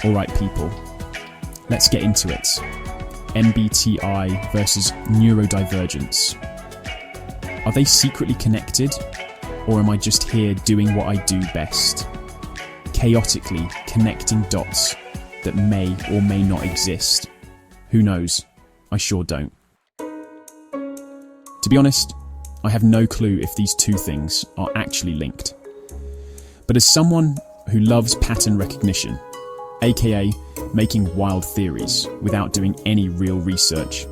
Alright people, let's get into it. MBTI versus Neurodivergence. Are they secretly connected? Or am I just here doing what I do best? Chaotically connecting dots that may or may not exist. Who knows? I sure don't. To be honest, I have no clue if these two things are actually linked. But as someone who loves pattern recognition, aka making wild theories without doing any real research,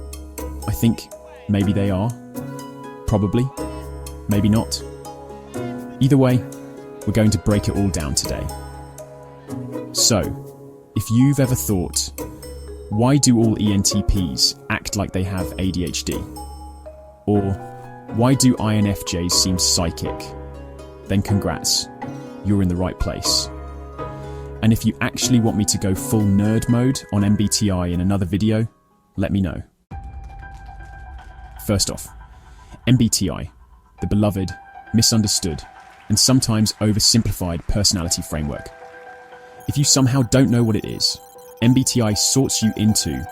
I think maybe they are. Probably. Maybe not. Either way, we're going to break it all down today. So, if you've ever thought, why do all ENTPs act like they have ADHD? Or, why do INFJs seem psychic? Then congrats, you're in the right place. And if you actually want me to go full nerd mode on MBTI in another video, let me know. First off, MBTI, the beloved, misunderstood, and sometimes oversimplified personality framework. If you somehow don't know what it is, MBTI sorts you into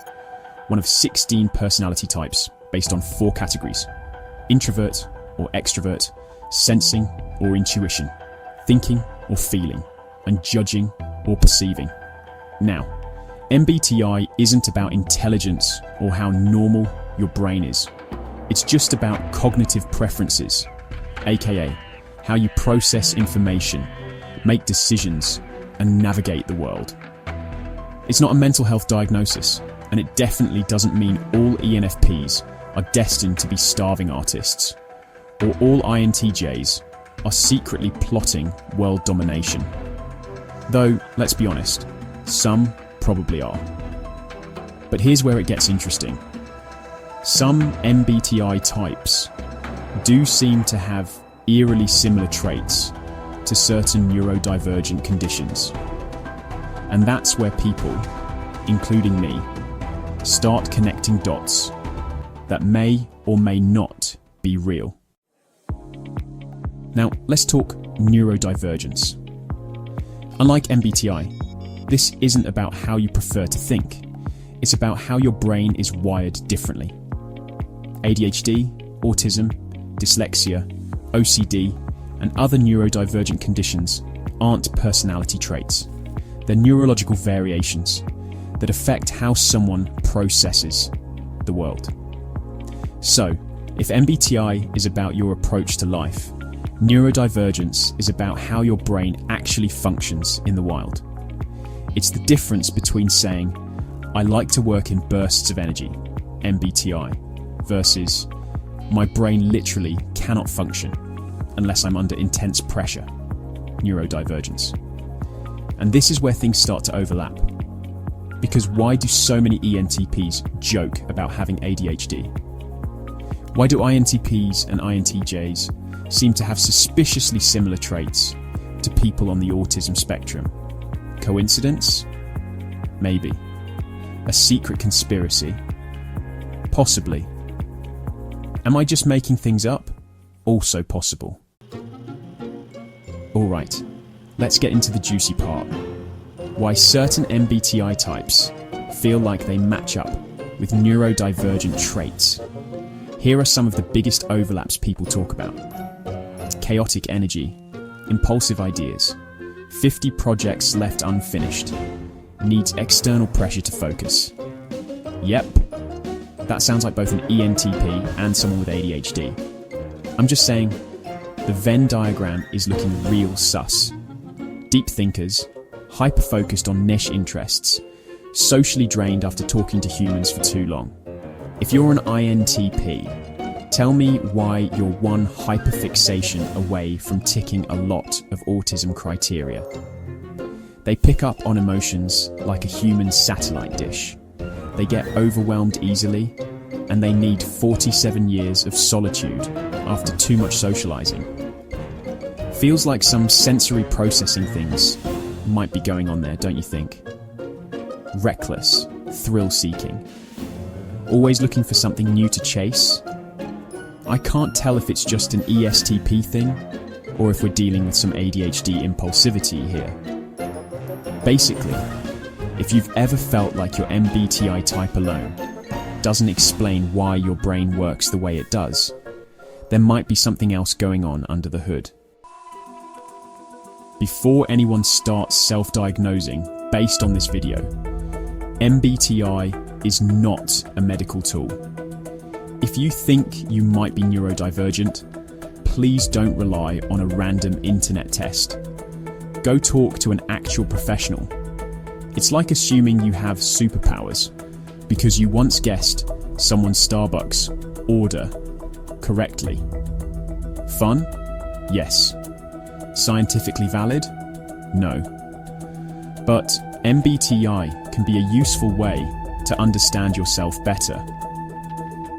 one of 16 personality types based on 4 categories: introvert or extrovert, sensing or intuition, thinking or feeling, and judging or perceiving. Now, MBTI isn't about intelligence or how normal your brain is. It's just about cognitive preferences, aka how you process information, make decisions, and navigate the world. It's not a mental health diagnosis, and it definitely doesn't mean all ENFPs are destined to be starving artists, or all INTJs are secretly plotting world domination. Though, let's be honest, some probably are. But here's where it gets interesting. Some MBTI types do seem to have eerily similar traits to certain neurodivergent conditions. And that's where people, including me, start connecting dots that may or may not be real. Now, let's talk neurodivergence. Unlike MBTI, this isn't about how you prefer to think. It's about how your brain is wired differently. ADHD, autism, dyslexia, OCD, and other neurodivergent conditions aren't personality traits. They're neurological variations that affect how someone processes the world. So, if MBTI is about your approach to life, neurodivergence is about how your brain actually functions in the wild. It's the difference between saying, I like to work in bursts of energy, MBTI, versus my brain literally cannot function unless I'm under intense pressure, neurodivergence. And this is where things start to overlap. Because why do so many ENTPs joke about having ADHD? Why do INTPs and INTJs seem to have suspiciously similar traits to people on the autism spectrum? Coincidence? Maybe. A secret conspiracy? Possibly. Am I just making things up? Also possible. Alright, let's get into the juicy part. Why certain MBTI types feel like they match up with neurodivergent traits. Here are some of the biggest overlaps people talk about. Chaotic energy, impulsive ideas, 50 projects left unfinished, needs external pressure to focus. Yep, that sounds like both an ENTP and someone with ADHD. I'm just saying, the Venn diagram is looking real sus. Deep thinkers, hyper-focused on niche interests, socially drained after talking to humans for too long. If you're an INTP, tell me why you're one hyperfixation away from ticking a lot of autism criteria. They pick up on emotions like a human satellite dish. They get overwhelmed easily, and they need 47 years of solitude after too much socializing. Feels like some sensory processing things might be going on there, don't you think? Reckless, thrill-seeking. Always looking for something new to chase. I can't tell if it's just an ESTP thing, or if we're dealing with some ADHD impulsivity here. Basically, If you've ever felt like your MBTI type alone doesn't explain why your brain works the way it does, there might be something else going on under the hood. Before anyone starts self-diagnosing based on this video, MBTI is not a medical tool. If you think you might be neurodivergent, please don't rely on a random internet test. Go talk to an actual professional. It's like assuming you have superpowers because you once guessed someone's Starbucks order correctly. Fun? Yes. Scientifically valid? No. But MBTI can be a useful way to understand yourself better.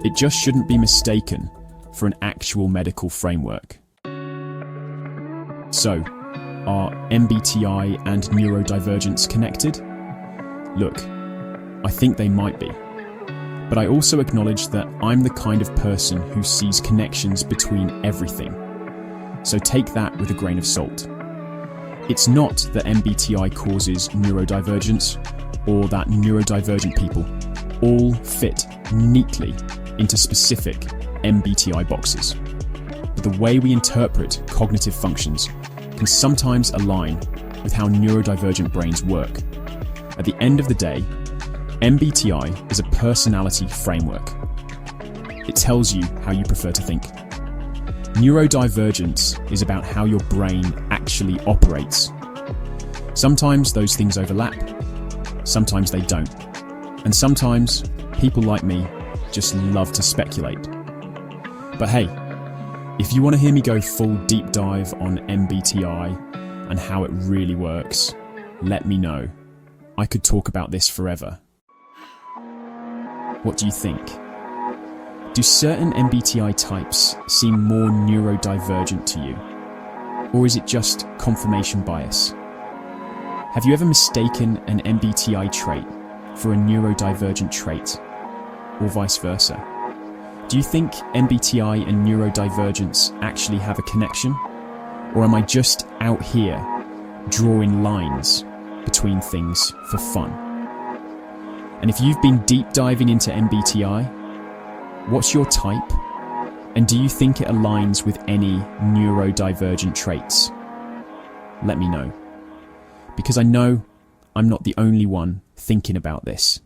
It just shouldn't be mistaken for an actual medical framework. So, are MBTI and neurodivergence connected? Look, I think they might be. But I also acknowledge that I'm the kind of person who sees connections between everything. So take that with a grain of salt. It's not that MBTI causes neurodivergence, or that neurodivergent people all fit neatly into specific MBTI boxes. But the way we interpret cognitive functions can sometimes align with how neurodivergent brains work. At the end of the day, MBTI is a personality framework. It tells you how you prefer to think. Neurodivergence is about how your brain actually operates. Sometimes those things overlap, sometimes they don't. And sometimes people like me just love to speculate. But hey, if you want to hear me go full deep dive on MBTI and how it really works, let me know. I could talk about this forever. What do you think? Do certain MBTI types seem more neurodivergent to you? Or is it just confirmation bias? Have you ever mistaken an MBTI trait for a neurodivergent trait? Or vice versa? Do you think MBTI and neurodivergence actually have a connection? Or am I just out here drawing lines between things for fun? And if you've been deep diving into MBTI, what's your type? And do you think it aligns with any neurodivergent traits? Let me know. Because I know I'm not the only one thinking about this.